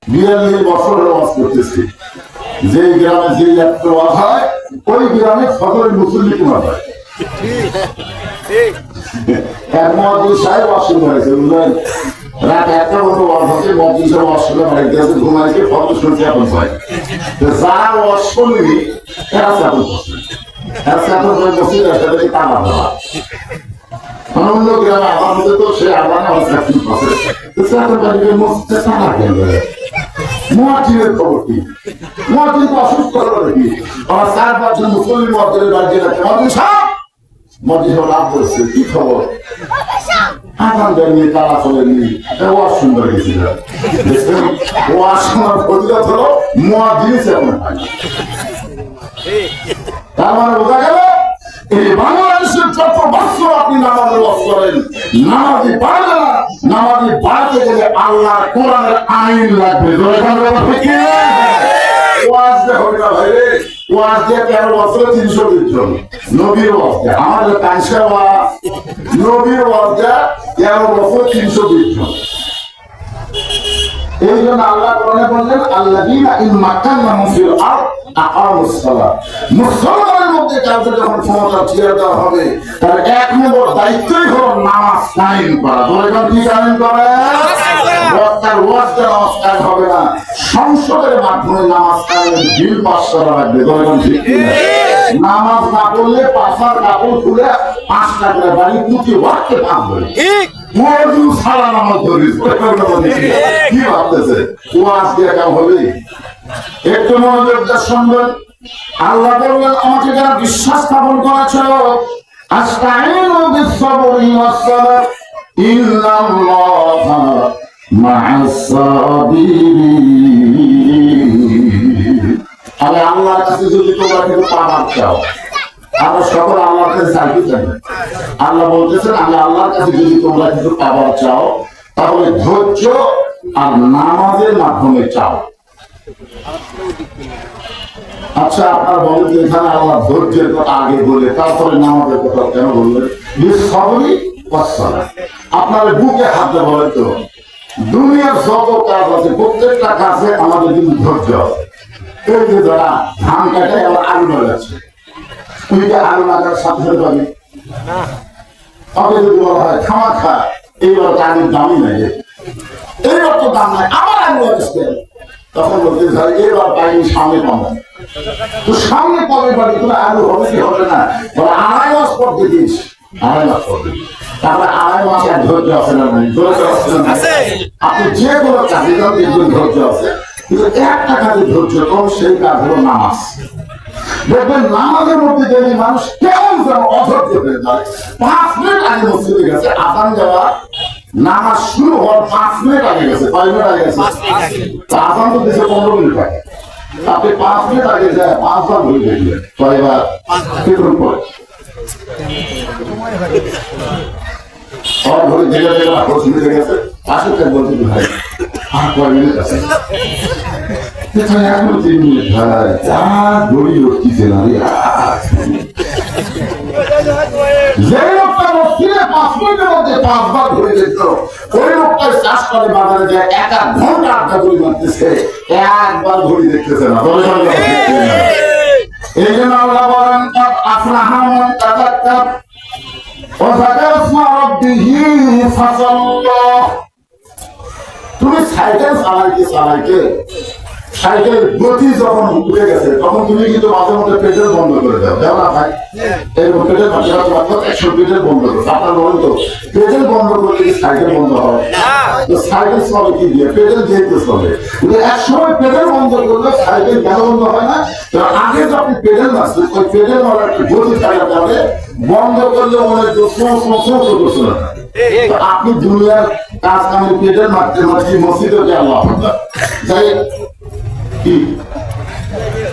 42 বছর ওয়াজ করতেছি, যে গ্রামে যে একটা ওয়াজ হয় ওই গ্রামে ফজরের মুসল্লি কমা হয়। এক মুয়াজ্জিন সাহেব ওয়াজ শুরু হয়েছে, বুঝলেন, রাত 1টা মতো ওয়াজ হচ্ছে, মুয়াজ্জিন সাহেব ওয়াজ শুরু হয়ে গেছে, ঘুমাইছে, ফজর শুনছে এখন হয়। যারা ওয়াজ শুনবি এরা চাকর করছে, এরা চাকর করে বসে তাদেরকে টাকা দেওয়া। অন্য গ্রামে আমার মধ্যে তো সে আবার আমার চাকরি করছে, চাকর বাড়িতে মসজিদে টাকা কেন দেয়? মুয়াজ্জিনের খবর কি? মুয়াজ্জিন তো অসুস্থ হলো নাকি? আমার 4-5 জন মুসলিম মুয়াজ্জিনের বাড়ি গেছে, মুয়াজ্জিন সাহেব, মুয়াজ্জিন সাহেব লাভ করেছে, কি খবর? আজান দেয়নি, তারা চলেনি, ওয়াজ সুন্দর গেছিল। দেখছেন, ওয়াজ শোনার ফজিলত হলো মুয়াজ্জিনই চেতনা পায়। তার মানে বোঝা গেল এই বাংলাদেশের যত বছর আপনি নামাজের ওয়াজ করেন, নামাজি পারবে না, নামাজি বাড়তে গেলে আল্লাহর কোরআনের আইন লাগবে। ওয়াজ যে হবে না ভাই রে, ওয়াজ দিয়ে 13 বছরে 320 জন নবীর ওয়াজ দেয়, আমাদের কাঁসা ওয়াজ নবীর ওয়াজ দেয় 13 বছর 320 জন। এই জন্য আল্লাহ কোরআনে বললেন, আল্লাযীনা ইন মাক্কানাহুম ফিল আরদ আকামুস সালাত। মুসলমানের মধ্যে কাউকে যখন ক্ষমতা ছেড়ে দেওয়া হবে, তার 1 নম্বর দায়িত্বই হলো নামাজ কায়েম করা। বলেন কি কায়েম করা? তার ওয়াজ নামাজ কায়েম হবে না, সংসদের মাধ্যমে নামাজ কায়েমের বিল পাস করা লাগবে। বলেন ঠিক কি? নামাজ না পড়লে পাশার কাপড় খুলে 5 টাকা বাড়ি পুঁতি ওয়াক্তে থাকবে। ঠিক মরদু সারা নামাজ ধরিস, কি ভাবতেছে ওয়াজ দিয়ে কাম হবে? একটু মনোযোগ দিয়ে শুনবেন। আল্লাহ বললেন, আমাকে যারা বিশ্বাস স্থাপন করেছ, আস্তাঈনু বিস-সাবরি ওয়াস-সালাত, ইন্নাল্লাহা মা'আস সাবিরিন। আমি আল্লাহর কাছে যদি তোমরা কিছু পাবার চাও, আমরা সকল আল্লাহর কাছে চাইতে চাই। আল্লাহ বলতেছেন, আমি আল্লাহর কাছে যদি তোমরা কিছু পাবার চাও, তাহলে ধৈর্য আর নামাজের মাধ্যমে চাও। আচ্ছা, আপনারা বলেন যে এখানে আল্লাহ ধৈর্যের কথা আগে বলে তারপরে নামাজের কথা কেন বললেন? বিস-সাবরি ওয়াস-সালাত। আপনার বুকে হাত দিয়ে বলেন তো, দুনিয়ার যত কাজ আছে প্রত্যেকটা কাজে আমাদের কিন্তু ধৈর্য আছে। এই যে যারা ধান কাটে আবার আলু লাগাচ্ছে, তুইকে আলু লাগার সাথে সাথে পাবি না। তবে যদি বলা হয় খামাখা, এইবার তো আলুর দামই নাই, এইবার তো দাম নাই, আবার আলু লাগাচ্ছে, তখন বলতে চাই এবার পাইনি, সামনে পাবো। তো সামনে পাবে পাবি, তুমি আলু হবে কি হবে না? বলে 2.5 মাস পর দেখিস, 2.5 মাস পর দেখিস। তারপরে 2.5 মাস আর ধৈর্য আছে না? নাই, ধৈর্য আছে না? আপনি যে কোনো কাজে যান দেখবেন ধৈর্য আছে, কিন্তু একটা কাজে ধৈর্য কম, সেই কাজ হলো নামাজ। দেখবেন নামাজের মধ্যে যদি মানুষ কেমন যেন অধৈর্য হয়ে যায়। 5 মিনিট আগে মসজিদে গেছে, আজান দেওয়া নামাজ শুরু হওয়ার 5 মিনিট আগে গেছে, 5 মিনিট আগে গেছে, আজান তো দিয়েছে 15 মিনিট আগে। আপনি 5 মিনিট আগে যায় 5 বার ঘুরে দেখলেন, কয়বার? কিছুক্ষণ পরে সব ঘুরে দেখে দেখে 10 মিনিট গেছে, পাশে বলতে ভাই আর কয় মিনিট আছে? এখনো 3 মিনিট ভাই, যা ঘড়ি রক্ষিছে না রে। যে লোকটা মসজিদে 5 মিনিটের মধ্যে 5 বার ঘুরে দেখতো, ওই লোকটাই চাষ করে বাজারে যায় 1 ঘন্টা আড্ডা ঘুরি মারতেছে, একবার ঘুরি দেখতেছে না। এই জন্য আল্লাহ বলেন, আফলাহা মান তাযাক্কার ওয়া যাকারা ইসমা রাব্বিহি ফাসাল্লা। তুমি সাইকেল চালাইতে সাইকেল গতি যখন উঠে গেছে, তখন তুমি কিন্তু মাঝে মধ্যে পেট্রোল বন্ধ করে দাও, দেও না ভাই? এরকম পেট্রোল 100 পেট্রোল বন্ধ করো। আপনার বলেন তো, পেট্রোল বন্ধ করলে কি সাইকেল বন্ধ হয়? তো সাইকেল চলে কি দিয়ে? পেট্রোল দিয়ে তো চলে। কিন্তু এক সময় পেট্রোল বন্ধ করলে সাইকেল কেন বন্ধ হয় না? আগে যে আপনি পেট্রোল মারছেন, ওই পেট্রোল মারার একটা গতি থাকার কারণে বন্ধ করলে মনে হয় করছে না। আপনি দুনিয়ার কাজ কামের পেট্রোল মারতে মারছি, মসজিদে আল্লাহ যাই কি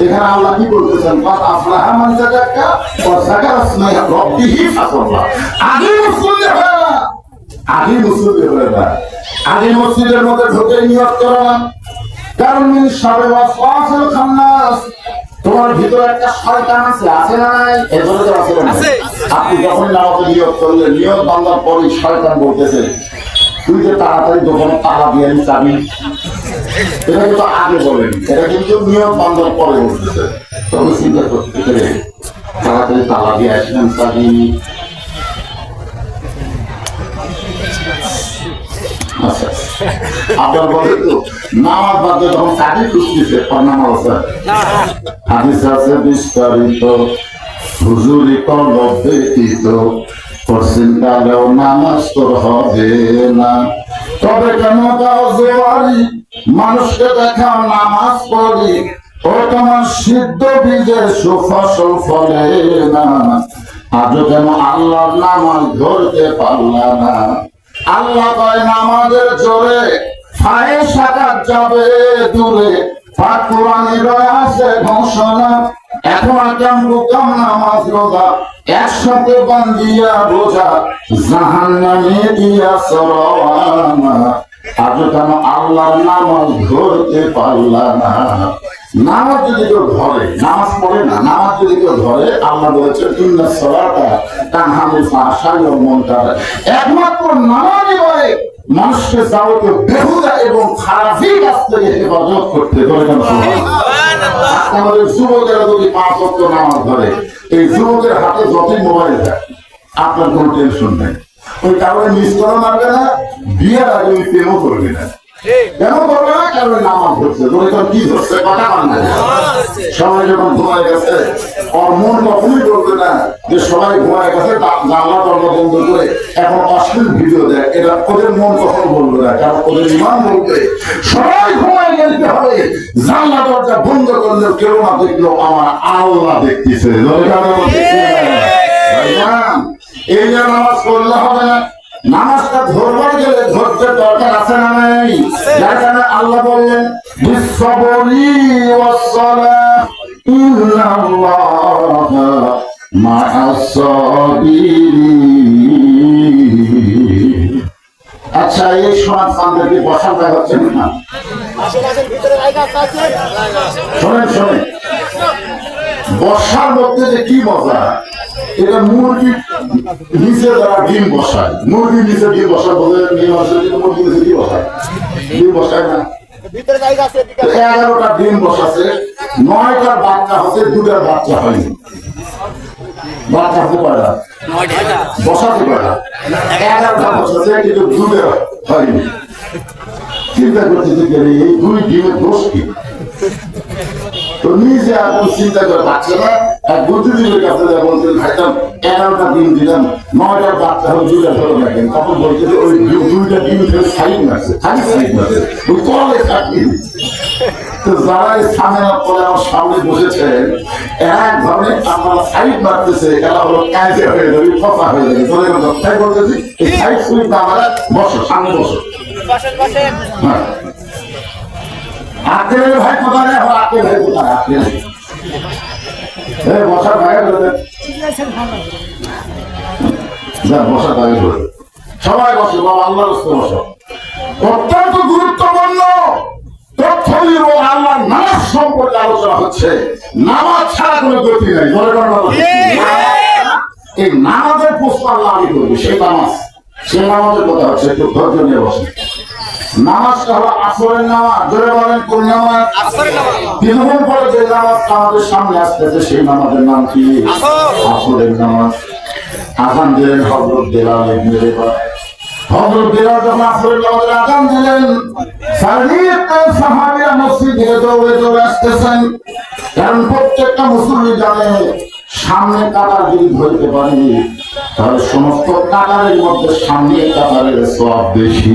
এখানে আল্লাহ কি বলতেছেন? আফলাহা মান তাযাক্কা ওয়া যাকারা ইসমা রাব্বিহি ফাসাল্লা। আগে মুসল্লি হয় না, আগে মুসল্লি হয় না, আগে মসজিদের মধ্যে ঢোকে নিয়ত করো না, কারণ মিন শাররি ওয়াসওয়াসিল খান্নাস। তোমার ভিতরে একটা শয়তান আছে, আছে না নাই? এজন্য তো আছে না। আপনি যখন নামাজে নিয়ত করলেন, নিয়ত ভাঙার পরে শয়তান বলতেছে, তুই যে তাড়াতাড়ি দোকানে তালা দিয়ে চাবি, এটা কিন্তু আগে বলেন, এটা কিন্তু নিয়ম বান্ধব পরে উঠতেছে। তবে চিন্তা করতে গেলে তাড়াতাড়ি তালা দিয়ে আসবেন চাবি। আচ্ছা, আপনার বলে তো নামাজ বাদে যখন চাকরি খুঁজতেছে নামাজ আছে, হাদিস আছে বিস্তারিত, হুজুরি কলব ব্যতীত পশ্চিমকালেও নামাজ তোর হবে না। তবে কেন দাও জোয়ারি মানুষকে দেখাও নামাজ পড়ি, ও তোমার সিদ্ধ বীজের সুফসল ফলে না। আজও কেন আল্লাহর নামাজ ধরতে পারলা না। আল্লাহ কয় নামাজের জোরে ফায়ে সাকাত যাবে দূরে, পাক কোরআনে রয়েছে ঘোষণা, এখন আকাম রুকাম নামাজ রোজা একসাথে বান্ধিয়া বোঝা, জাহান্নামে দিয়া সরওয়ানা। আজও কেন আল্লাহর নামাজ ধরতে পারলা না। নামাজ যদি কেউ ধরে, নামাজ পড়ে না, নামাজ যদি কেউ ধরে, আল্লাহ বলেছেন ইন্না সালাতা তানহা আনিল ফাহশাই ওয়াল মুনকার। একমাত্র নামাজই পারে মানুষকে যাবতীয় বেহুদা এবং খারাপি কাজ থেকে হেফাজত করতে। আমাদের যুবকেরা যদি 5 ওয়াক্ত নামাজ ধরে, এই যুবকের হাতে যতই মোবাইল থাকে আপনার কোনো টেনশন নেই। ওই কারণে মিস করা মারবে না, বিয়ের আগে ওই প্রেমও করবে না। কেন করবে না? কারণ নামাজ ধরছে। কি ধরছে? কথা মানে সবাই যখন ঘুমায় গেছে ওর মন কখনোই করবে না যে সবাই ঘুমায় গেছে জানলা দরজা বন্ধ করে এখন অশ্লীল ভিডিও দেয়। এটা ওদের মন কখনো বলবে না, কারণ ওদের ইমান বলবে সবাই ঘুমায় গেলতে হবে, জানলা দরজা বন্ধ করলেও কেউ না দেখলেও আমার আল্লাহ দেখতেছে। এই যে নামাজ পড়লে হবে না, নামাজটা ধরবার গেলে ধৈর্যের দরকার আছে না নাই? যার কারণে আল্লাহ বললেন বিসবরি ওয়াসসালাহ ইন্নাল্লাহা মা'আস সাবিরিন। আচ্ছা, এই সমাজ আমাদেরকে বসার জায়গা হচ্ছে না? শোনেন শোনেন, বসার মধ্যে যে কি মজা, এটা মুরগি নিচে যারা ডিম বসায়, মুরগি নিচে ডিম বসায় বলে মুরগি নিচে ডিম বসায়, ডিম বসায় না। 11টা ডিম বসাছে, 9টার বাচ্চা হচ্ছে, 2টার বাচ্চা হয়নি। বাচ্চা হতে পারে না, বসাতে পারে না। 11টা বসাছে কিন্তু 2টা হয়নি। চিন্তা করতে গেলে এই 2 ডিমের দোষ কি? তো নিজে এখন চিন্তা করে পাচ্ছে না। আর বুদ্ধিজীবীর কাছে বলছেন ভাইতাম 11টা ডিম দিলাম, 9টার বাচ্চা হল, 2টা ধরো দেখেন। তখন বলছে যে ওই 2টা ডিম থেকে সাইড মারছে, খালি সাইড মারছে, ওই তলে থাকি। তো যারা এই সামেনা পরে আমার সামনে বসেছেন, এক ধরনের আপনারা সাইড মারতেছে, এরা হলো কাজে হয়ে যাবে, ফসা হয়ে যাবে। ধরে তাই বলতেছি এই সাইড সুইপ আমরা বসো, সামনে বসো। হ্যাঁ, আকেলের ভাই কোথায়? এখন আকেল ভাই কোথায়? আকেল বসার ভাই বসার ভাই সবাই বসো, বাবা আল্লাহর রাস্তায় বসো। অত্যন্ত গুরুত্বপূর্ণ তথ্য ও আল্লাহর নামাজ সম্পর্কে আলোচনা হচ্ছে। নামাজ ছাড়া কোনো গতি নাই। এই নামাজের প্রশ্ন আল্লাহ আমি করবি, সেই নামাজ, সেই নামাজের কথা হচ্ছে। একটু ধৈর্য নিয়ে বসে। নামাজটা হলো আসরের নামাজ। জোরে বলেন কোন নামাজ? কিছুক্ষণ পরে যে নামাজ আমাদের সামনে আসতেছে সেই নামাজের নাম কি? আসরের নামাজ। আযান দিলেন হযরত বেলাল ইবনে রেবাহ। হযরত বেলাল যখন আসরের নামাজের আযান দিলেন, সাহাবীরা মসজিদে দৌড়ে দৌড়ে আসতেছেন। কারণ প্রত্যেকটা মুসল্লি জানে সামনে কাতার যদি ধরতে পারি তাহলে সমস্ত কাতারের মধ্যে সামনে কাতারের সওয়াব বেশি।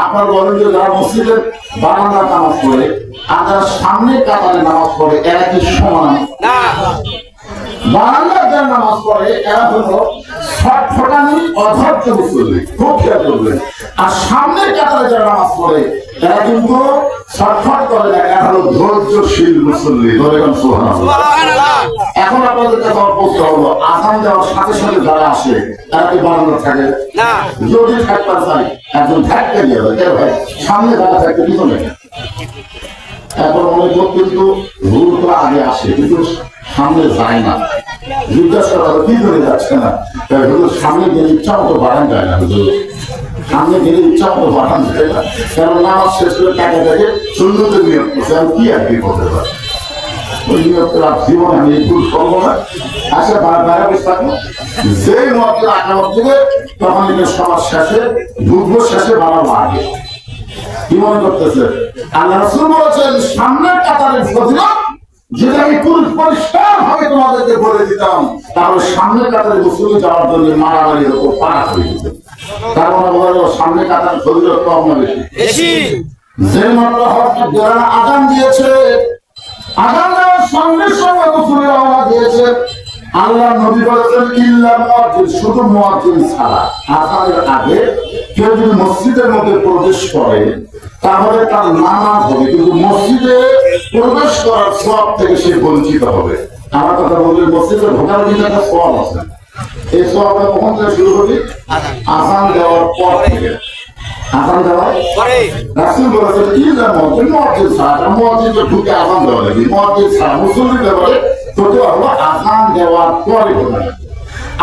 আপনার বলেন যে যারা মসজিদের বারান্দার নামাজ পড়ে আর যারা সামনে কাতারে নামাজ পড়ে এরা কি সমান? বারান্দার যারা নামাজ পড়ে এরা হলো ছটফটানি অধৈর্য মুসল্লি, খুব খেয়াল করবেন। আর সামনের কাতারে যারা নামাজ পড়ে এরা কিন্তু ছটফট করে না, এরা হলো ধৈর্যশীল মুসল্লি। এখন আপনাদের কাছে প্রশ্ন হলো, আযান দেওয়ার সাথে সাথে যারা আসে তারা কি বারান্দা থাকে? যদি থাকতে চাই একজন থাকতে দিয়ে ভাই সামনে যারা থাকে পিছনে। এখন অনেক লোক কিন্তু ভুল করে আগে আসে কিন্তু সামনে যায় না। জিজ্ঞাসা করা কি করে যাচ্ছে না, সামনে গিয়ে ইচ্ছা মতো বাড়ান যায় না। সামনে গেলে ইচ্ছা মতো বাড়ান যায় না, কারণ নামাজ শেষ করে টাকা দেখে সুন্দরদের নিয়োগ করছে, আমি কি আর কি করতে পারি, ওই নিয়োগ করে জীবন আমি ভুল করবো না। আচ্ছা বাইরে বসে থাকবো, যেই মতো আকামত দিবে তখন এটা সমাজ শেষে ঢুকবো, শেষে বানাবো আগে। কি মনে করতেছে? আল্লাহ রাসূল বলেছেন সামনের কাতারের ফজিলত যেটা আমি পরিষ্কার ভাবে তোমাদেরকে বলে দিতাম, তাহলে সামনের কাতারে মুসলিমে যাওয়ার জন্য মারামারির উপর পাড়া করে দিত। তার মানে বলো সামনের কাতারের ফজিলত কম না বেশি? যে মাত্র হযরত বেলাল আযান দিয়েছে, আযান দেওয়ার সঙ্গে সঙ্গে মুসলিম আওয়াজ দিয়েছে, আল্লাহ নবী বলেছেন ইল্লা মুয়াজ্জিন, শুধু মুয়াজ্জিন ছাড়া আযানের আগে কেউ যদি মসজিদের মধ্যে প্রবেশ করে তাহলে তার নামাজ হবে, কিন্তু মসজিদে প্রবেশ করার সওয়াব থেকে সে বঞ্চিত হবে। আমার কথা বললে মসজিদে ঢোকার কিন্তু একটা সওয়াব আছে, এই সওয়াবটা কখন থেকে শুরু হবে? আযান দেওয়ার পর থেকে। আযান দেওয়ার পরে রাসূল বলেছেন ইল্লা মুয়াজ্জিন, মুয়াজ্জিন ছাড়া, মুয়াজ্জিনকে ঢুকে আযান দেওয়া লাগে, মুয়াজ্জিন ছাড়া মুসল্লি ব্যাপারে তোকে হলো আযান দেওয়ার পরে হবে।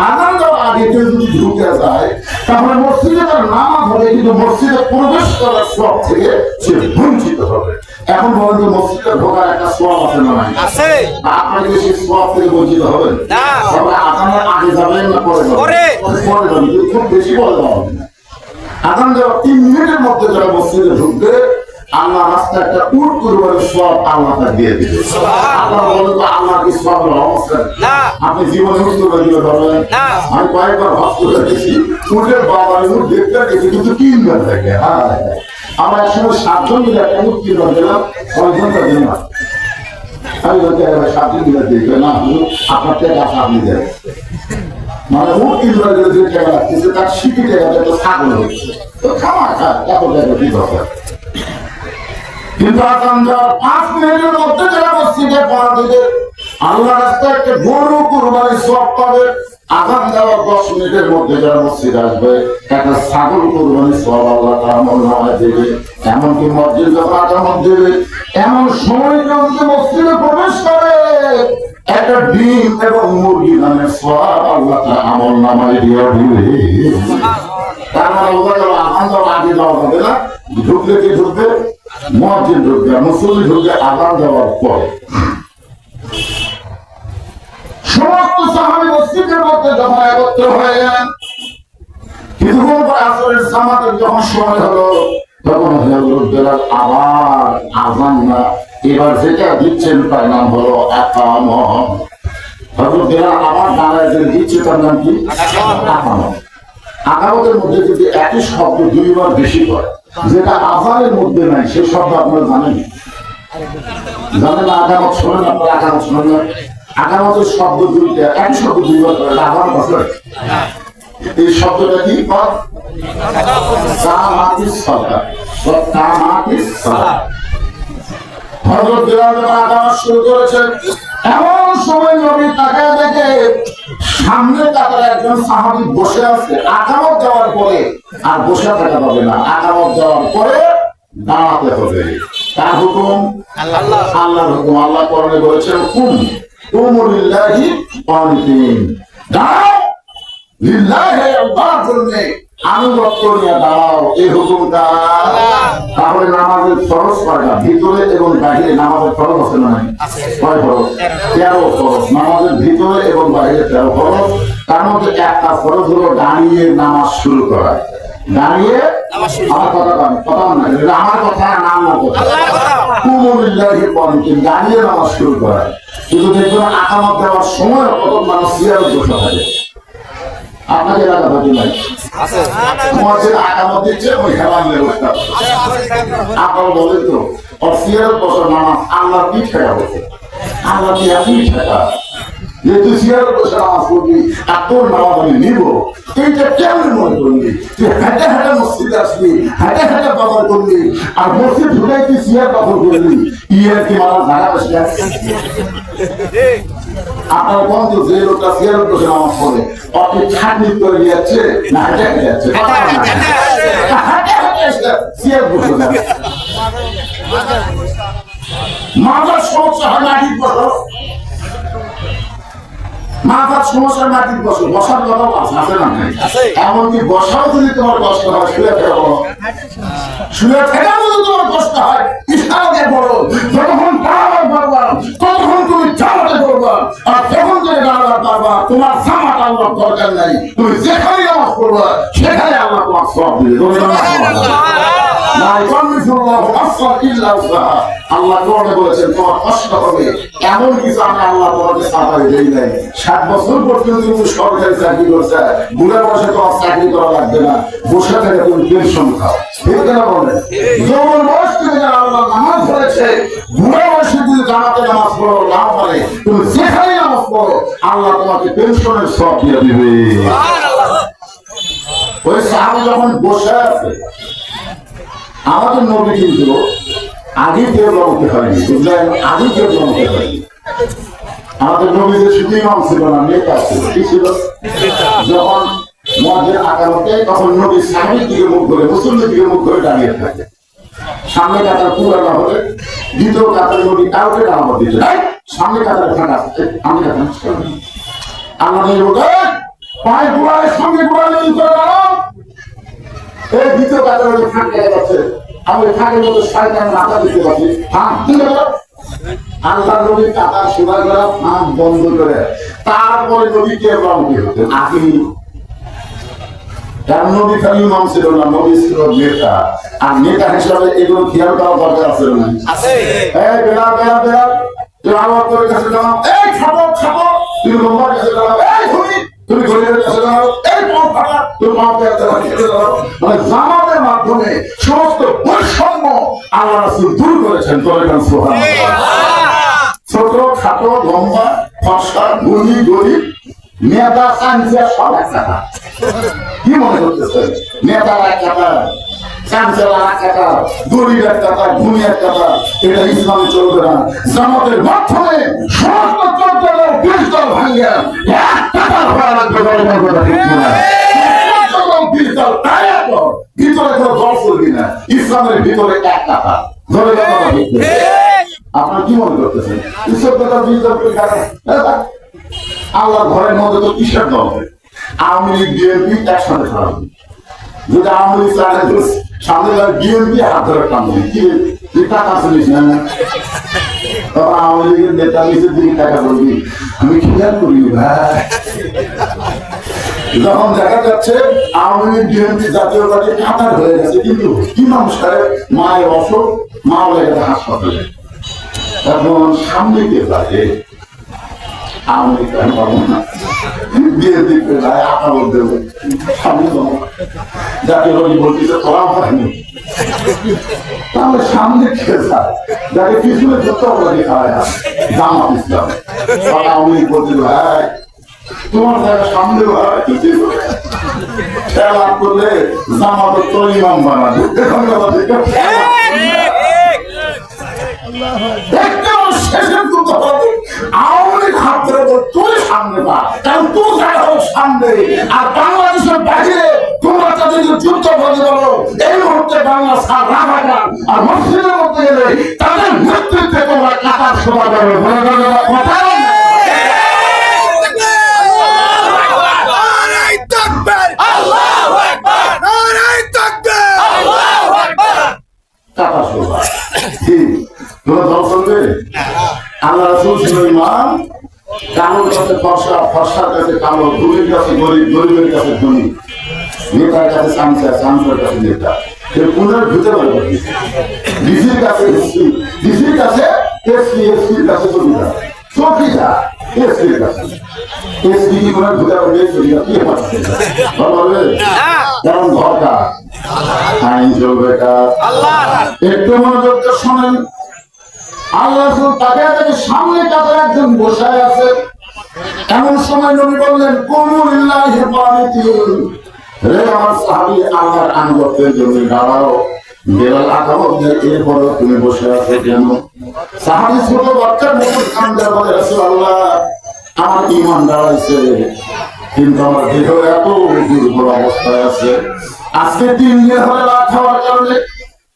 আযান দেওয়ার আগে কেউ যদি ঢুকে যায় তাহলে মসজিদে তার নামাজ হবে, কিন্তু মসজিদে প্রবেশ করার সওয়াব থেকে সে বঞ্চিত হবে। এখন বলেন যে মসজিদে ঢোকার একটা সওয়াব আছে না নাই? আছে। আপনাকে সেই সওয়াব থেকে বঞ্চিত হবেন না? তবে আযানের আগে যাবেন না পরে যাবেন? পরে যাবেন, কিন্তু খুব বেশি পরে যাবেন না। আযান দেওয়ার 3 মিনিটের মধ্যে যারা মসজিদে ঢুকবে আল্লাহ রাস্তায় একটা উট কুরবানির সওয়াব আল্লাহ তাকে দিয়ে দিবে। আল্লাহ বলেন তো আল্লাহ কি সওয়াবের অবস্থা না? আপনি জীবনে উট কুরবানি দিতে পারবেন না? আমি কয়েকবার হজ করে গেছি, উটের বাবার উট দেখতে গেছি কিন্তু কিনবার থাকে। আমরা একসময় 7 জন মিলে একটা উট কিনবার গেলাম, 6 ঘন্টা দিলাম। আমি বলতে 7 জন মিলে দেখবে না, আপনার টাকা আপনি দেন, মানে উট কিনবার গেলে যে টাকা লাগতেছে তার শিখি টাকাটা তো ছাগল হচ্ছে, তো খাওয়া খা এত টাকা কি দরকার? কিন্তু আযান দেওয়ার 5 মিনিটের মধ্যে যারা মসজিদে পা দিবে আল্লাহ রাস্তায় একটা গরু কুরবানির সওয়াব পাবে। আযান দেওয়ার 10 মিনিটের মধ্যে যারা মসজিদে আসবে একটা ছাগল কুরবানির সওয়াব আল্লাহ তাআলা আমলনামায় দেবে। এমনকি মসজিদ যখন আযান দেবে এমন সময় যদি মসজিদে প্রবেশ করে একটা ডিম এবং মুরগি নামের সওয়াব আল্লাহ তাআলা আমলনামায় দিয়ে দিবে। তার মানে আযান দেওয়ার আগে যাওয়া হবে না, ঢুকলে কি ঢুকবে? মুয়াজ্জিন ঢুকবে, মুসল্লি ঢুকবে আযান দেওয়ার পরে। সমস্ত সাহাবী মসজিদের মধ্যে যখন একত্র হয়ে গেলেন, কিছুক্ষণ পর আসরের জামাতের যখন সময় হলো তখন হযরত বেলাল আবার আযান না, এবার যেটা দিচ্ছেন তার নাম হলো ইকামত। হযরত বেলাল আবার দাঁড়ায় যে দিচ্ছে তার নাম কি? ইকামত। ইকামতের মধ্যে যদি একই শব্দ 2 বার বেশি হয় যেটা আযানের মধ্যে নাই, সেই শব্দ আপনারা জানেন? জানেন না? ইকামত শোনেন আপনারা? ইকামত শোনেন না? ইকামতের শব্দ 2টা, একই শব্দ 2 বার করে আযান বসে। এই শব্দটা কি? কামাতিস সালাত, কামাতিস সালাত। হযরত বেলাল যখন ইকামত শুরু করেছেন এমন সময় নবী তাকায় দেখে সামনে কাতারে একজন সাহাবী বসে আছে। ইকামত দেওয়ার পরে আর বসে থাকা যাবে না, ইকামত দেওয়ার পরে দাঁড়াতে হবে। তার হুকুম আল্লাহর হুকুম। আল্লাহ কোরআনে বলেছেন কুমু লিল্লাহি কানিতিন, দাঁড়াও লিল্লাহি আল্লাহর জন্য আনুগত্য নিয়ে দাঁড়াও, এই হুকুমটা। তাহলে নামাজের ফরজ কয়টা? ভিতরে এবং বাহিরে নামাজের ফরজ আছে না? কয় ফরজ? 13 ফরজ। নামাজের ভিতরে এবং বাহিরে 13 ফরজ। তার মধ্যে একটা ফরজ হলো দাঁড়িয়ে নামাজ শুরু করা। দাঁড়িয়ে আমার কথা না, আমার কথা নাম না, কুমু লিল্লাহি কানিতিন, দাঁড়িয়ে নামাজ শুরু করা। কিন্তু দেখবেন ইকামত দেওয়ার সময় কত মানুষ চেয়ারে বসে থাকে। আপনাকে এলাকা থাকি নাই মসজিদ ইকামত দিচ্ছে, ওই হেলান ব্যবস্থা আপনারা বলেন তো চেয়ারে বসে নামাজ আল্লাহ কি ঠেকা বলছে? আল্লাহ কি একই ঠেকা যে তুই চেয়ারে বসে নামাজ পড়বি আর তোর নামাজ আমি নিব? এইটা কেমন মনে করলি? তুই হেঁটে হেঁটে মসজিদে আসবি, হেঁটে হেঁটে বাজার করলি, আর মসজিদ ঢুকে তুই চেয়ার দখল করলি, ইয়ার কি আমার জায়গা বসে আছে? আপনার বন্ধ যে লোকটা চেয়ারে বসে নামাজ পড়ে অতি ছাড়নি করে যাচ্ছে না হেঁটে হেঁটে যাচ্ছে? চেয়ার বসে মাজার সমস্যা হয় না? ঠিক বলো মাথার সমস্যার মাটির বসো, বসার কথাও আছে না? এমনকি বসাও যদি তোমার কষ্ট হয়, শুয়ে ফেলো, শুয়ে ফেলাও যদি তোমার কষ্ট হয়, ইসলামকে পড়ো। যতক্ষণ দাঁড়াবার পারবা ততক্ষণ তুমি জামাতে করবা, আর যখন তুমি দাঁড়াবার পারবা তোমার জামাত আল্লাহ দরকার নাই, তুমি যেখানে নামাজ পড়বা সেখানে আল্লাহ তোমার সব দিবে। আল্লাহ তোমাকে বলেছেন তোমার কষ্ট হবে, এমন কিছু আমি আল্লাহ তোমাকে সাফাই দেই নাই। 60 বছর পর্যন্ত তুমি সরকারি চাকরি করছে, বুড়া বসে তোমার চাকরি করা লাগবে না, বসে থেকে তুমি পেনশন খাও। ঠিক না বলেন? যৌবন বয়স থেকে যারা আল্লাহ নামাজ পড়েছে, বুড়া বয়সে যদি জামাতে নামাজ পড়ো না পারে, তুমি যেখানে নামাজ পড়ো আল্লাহ তোমাকে পেনশনের সব দিয়ে দিবে। ওই সাহাবী যখন বসে আছে, আমাদের নবী কিন্তু আগে কেউ জমতে হয়নি, বুঝলেন? আগে কেউ জমতে হয়নি। আমাদের নবীদের শুধু ইমাম ছিল না, নেতা ছিল। কি ছিল? যখন মসজিদের আকারতে তখন নবী সামনের দিকে মুখ করে, মুসল্লির দিকে মুখ করে দাঁড়িয়ে থাকে। সামনে কাতার পুরানো হলে দ্বিতীয় কাতার নবী কাউকে নামাজ দিতে নাই, সামনে কাতারে ফাঁকা আছে, আমি আল্লাহ পায়ে বুড়ায় সঙ্গে বুড়ালে এই দ্বিতীয় কাতারে ফাঁক দেখা যাচ্ছে, আমি ফাঁকের মধ্যে শয়তানের মাথা দিতে পারছি, ফাঁক দিলে আল্লাহ নবী কাতার সোজা করে ফাঁক বন্ধ করে তারপরে নবীকে রওনা হতেন। আগে কারণ নবী খালি ইমাম ছিল না, নবী ছিল নেতা, আর নেতা হিসাবে এগুলো খেয়াল করা দরকার আছে না? এই বেলা বেলা বেলা আমার তোর কাছে যাও, এই খাবো খাবো, তুমি তোমার কাছে যাও, এই ধরি তুমি ঘরের কাছে যাও, এই পথ ফাটা তুমি মাকে কাছে যাও। মানে জামাতের মাধ্যমে সমস্ত বৈষম্য আল্লাহ রাসূল দূর করেছেন। ছোট খাটো লম্বা ফর্সা ধনী গরিব নেতা সাংসা সব এক কথা। কি মনে করতেছে? নেতার এক কথা, চাঞ্চলা এক কথা, গরিব এক কথা, ধনী এক কথা, এটা ইসলামে চলবে না। জামাতের মাধ্যমে সমস্ত 14 দল 20 দল ভাঙিয়া এক টাকা হওয়া লাগবে। ভিতরে কোনো দল চলবি না, ইসলামের ভিতরে এক টাকা ধরে আপনার কি মনে করতেছেন? আল্লাহ ঘরের মধ্যে তো কিসের দল? আওয়ামী লীগ বিএনপি একসাথে খারাপ। যদি আওয়ামী লীগ সামনে বিএনপি হাত ধরে টানবে, কি টাকা চলিস না? আওয়ামী লীগের নেতা নিচের দিকে টাকা বলবি, আমি খেয়াল করি ভাই। যখন দেখা যাচ্ছে আওয়ামী লীগ বিএনপি জাতীয় পার্টি কাতার হয়ে গেছে, কিন্তু ইমাম সাহেব মায়ের অসুখ, মা লেগে হাসপাতালে, এখন সামনে কে লাগে? আওয়ামী লীগ পাবো না, বিএনপি যায় আটা বলতে সামনে জাতীয় পার্টি বলতেছে তোরা হয়নি, তাহলে সামনে খেয়ে যায়, যাকে পিছনে যত অপরাধী খাওয়ায় না জামাত ইসলাম। আওয়ামী লীগ বলতে ভাই তোমার জায়গা সামনে খেলা করলে জামাত তো ইমাম বানাবে। আওয়ামী হাত ধরে তুই সামনে পা, কারণ তোর জায়গা হোক সামনে। আর বাংলাদেশের বাহিরে তোমরা তাদেরকে যুদ্ধ বলে বলো, এই মুহূর্তে বাংলা সার রাখা আর মসজিদের মধ্যে গেলে তাদের নেতৃত্বে তোমরা কাতার সভা করবে। কথা আল্লাহ রাসূল ছিল ইমাম, কালোর কাছে ফর্সা, ফর্সার কাছে কালো, ধনীর কাছে গরিব, গরিবের কাছে ধনী, নেতার কাছে চামচা, চামচার কাছে নেতা। পুনর ভিতরে ডিসির কাছে ডিসির কাছে এসপি, এসপির কাছে চকিদার, চকিদার এসপির কাছে এসপি কি পুনর ভিতরে চকিদার কি পাচ্ছে কেমন দরকার আইন চলবে কাজ। একটু মনোযোগ শোনেন, আল্লাহ তাকে সামনে কাতার একজন বসে আছে। এমন সময় নবী বললেন কুমুলিল্লাহি কানিতিন, রে আমার সাহাবী আল্লাহর আনুগত্যের জন্য দাঁড়াও। বেলাল আকামত দিয়ে এরপরও তুমি বসে আছো কেন? সাহাবী ছোট বাচ্চার মতো কান্দে বলে রাসূলুল্লাহ আমার ঈমান দাঁড়াইছে, কিন্তু আমার দেহ এত দুর্বল অবস্থায় আছে, আজকে 3 দিন হলে না খাওয়ার কারণে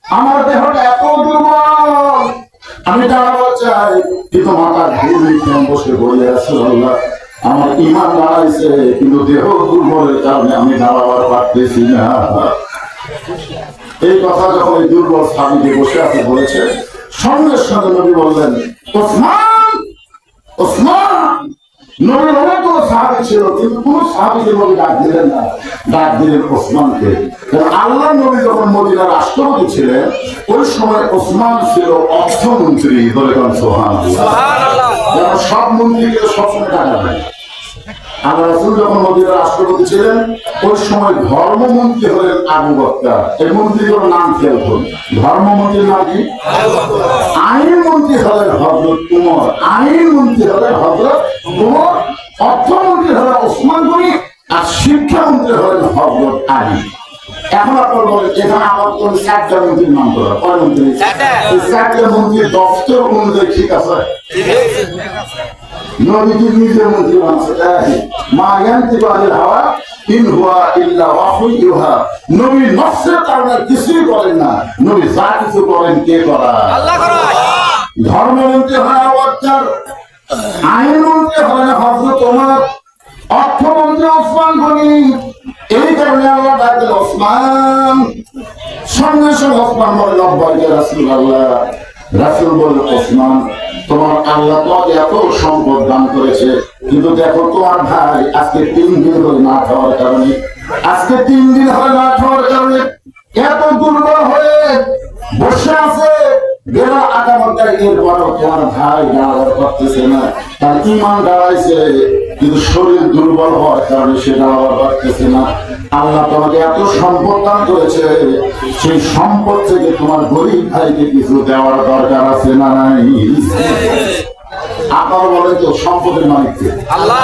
আমার দেহটা এত দুর্বল, আমি দাঁড়াবো চাই, কিন্তু মাথা ঘুরে বসে বলে রাসূলুল্লাহ আমার ইমান দাঁড়াইছে, কিন্তু দেহ দুর্বলের কারণে আমি দাঁড়াবার পারতেছি না। এই কথা যখন এই দুর্বল সাহাবী বসে আছে বলেছে, সঙ্গে সঙ্গে নবী বললেন, ওসমান, ওসমান। নবীর অনেকগুলো সাহাবী ছিল, কিন্তু কোন সাহাবীকে নবী ডাক দিলেন না, ডাক দিলেন ওসমানকে। আল্লাহ নবী যখন মদিনার রাষ্ট্রপতি ছিলেন, ওই সময় ওসমান ছিল অর্থমন্ত্রী। বলে কোন সুবহানাল্লাহ। সব মন্ত্রীকে সবসময় টাকা দেয়। আল্লাহ রাসূল যখন মদিনার রাষ্ট্রপতি ছিলেন, ওই সময় ধর্মমন্ত্রী হলেন আবু বকর। এই মন্ত্রীর নাম খেয়াল করুন, ধর্মমন্ত্রীর নাম কি? আইন মন্ত্রী হলেন হযরত উমর, আইন মন্ত্রী হলেন হযরত উমর, অর্থমন্ত্রী হলেন ওসমান গনি, আর শিক্ষামন্ত্রী হলেন হযরত আলী। এখন আপনার বলেন, এখানে আমার কোন 4টা মন্ত্রীর নাম করা? কয় মন্ত্রী? এই 4টা মন্ত্রীর দপ্তর অনুযায়ী ঠিক আছে? নবীজি নিজের মন্ত্রী বানাচ্ছে, মা ইয়ানতিকু আনিল হাওয়া ইন হুয়া ইল্লা ওয়াহয়ুন ইউহা। নবী নফসের কারণে কিছুই করেন না, নবী যা কিছু করেন কে করায়? আল্লাহ করায়। ধর্মমন্ত্রী হয় আবু বকর, আইনমন্ত্রী হয় হযরত ওমর, অর্থমন্ত্রী ওসমান গনি। এই কারণে আল্লাহ ডাক দিলেন ওসমান। সঙ্গে সঙ্গে ওসমান বলে, লব্বাইক ইয়া রাসূলুল্লাহ। রাসূল বললেন, ওসমান, তোমার আল্লাহ তোমাকে এত সম্পদ দান করেছে, কিন্তু দেখো তোমার ভাই আজকে 3 দিন ধরে না খাওয়ার কারণে, আজকে 3 দিন ধরে না খাওয়ার কারণে এত দুর্বল হয়ে বসে আছে। বেলা আগামীকাল এরপরও তোমার ভাই দাঁড়াবার করতেছে না, তার ইমান দাঁড়াইছে, কিন্তু শরীর দুর্বল হওয়ার কারণে সে দাঁড়াবার পারতেছে না। আল্লাহ তোমাকে এত সম্পদ দান করেছে, সেই সম্পদ থেকে তোমার গরিব ভাইকে কিছু দেওয়ার দরকার আছে না নাই? আপনারা বলেন তো, সম্পদের মালিক কে? আল্লাহ।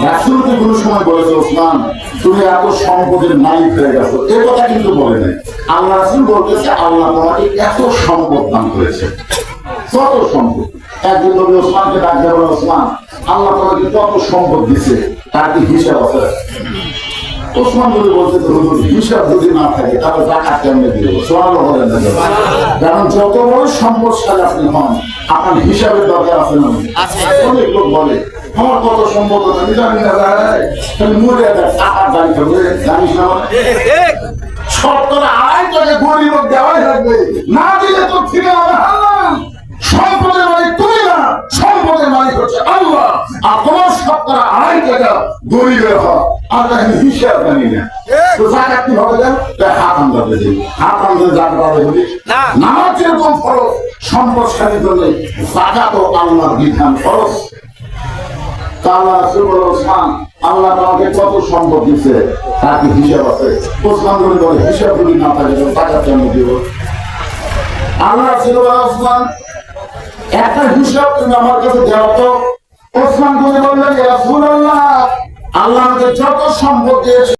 রাসূলকে কোন সময় বলেছে, ওসমান তুমি এত সম্পদের মালিক হয়ে গেছো, এ কথা কিন্তু বলে নাই। আল্লাহ রাসূল বলতেছে, আল্লাহ তোমাকে এত সম্পদ দান করেছে। কত সম্পদ? একদিন নবী ওসমানকে ডাক দিয়ে বলে, ওসমান, আল্লাহ তোমাকে কত সম্পদ দিচ্ছে, তার কি হিসাব আছে? ওসমান বলে বলতেছে, হুজুর হিসাব যদি না থাকে তাহলে যাকাত কেমনে দিব? সুবহানাল্লাহ বলেন না? কারণ যত বড় সম্পদশালী আপনি হন, আপনার হিসাবের দরকার আছে না? অনেক লোক বলে, আমার কত সম্পদ আমি জানি না, তাহলে মরে টাকার দাবি করবে, জানিস না? শতকরা 2.5 টাকা গরিব দেওয়াই লাগবে, না দিলে তো ঠিক হবে। সম্পদের মালিক তুমি না, সম্পদের মালিক হচ্ছে আল্লাহ। আর তোমার শতকরা 2.5 টাকা গরিবের হক, আর তাহলে হিসাব জানি না। তো যাকাত কি হবে? হাত আন্দাজে দিই, হাত আন্দাজে যাকাত হবে বলি না। নামাজ যেরকম ফরজ, সম্পদশালীর জন্য যাকাত ও আল্লাহর বিধান ফরজ। আল্লাহ রাসূল বলে, ওসমান, আল্লাহ তোমাকে কত সম্পদ দিচ্ছে, তার কি হিসাব আছে? ওসমান বলে, হিসাব যদি না থাকে তো যাকাত কেমন দিব? আল্লাহ রাসূল বলে, ওসমান, একটা হিসাব তুমি আমার কাছে দেওয়া তো। ওসমান বললেন, ইয়া রাসূলুল্লাহ, আল্লাহ আমাকে যত সম্পদ দিয়েছে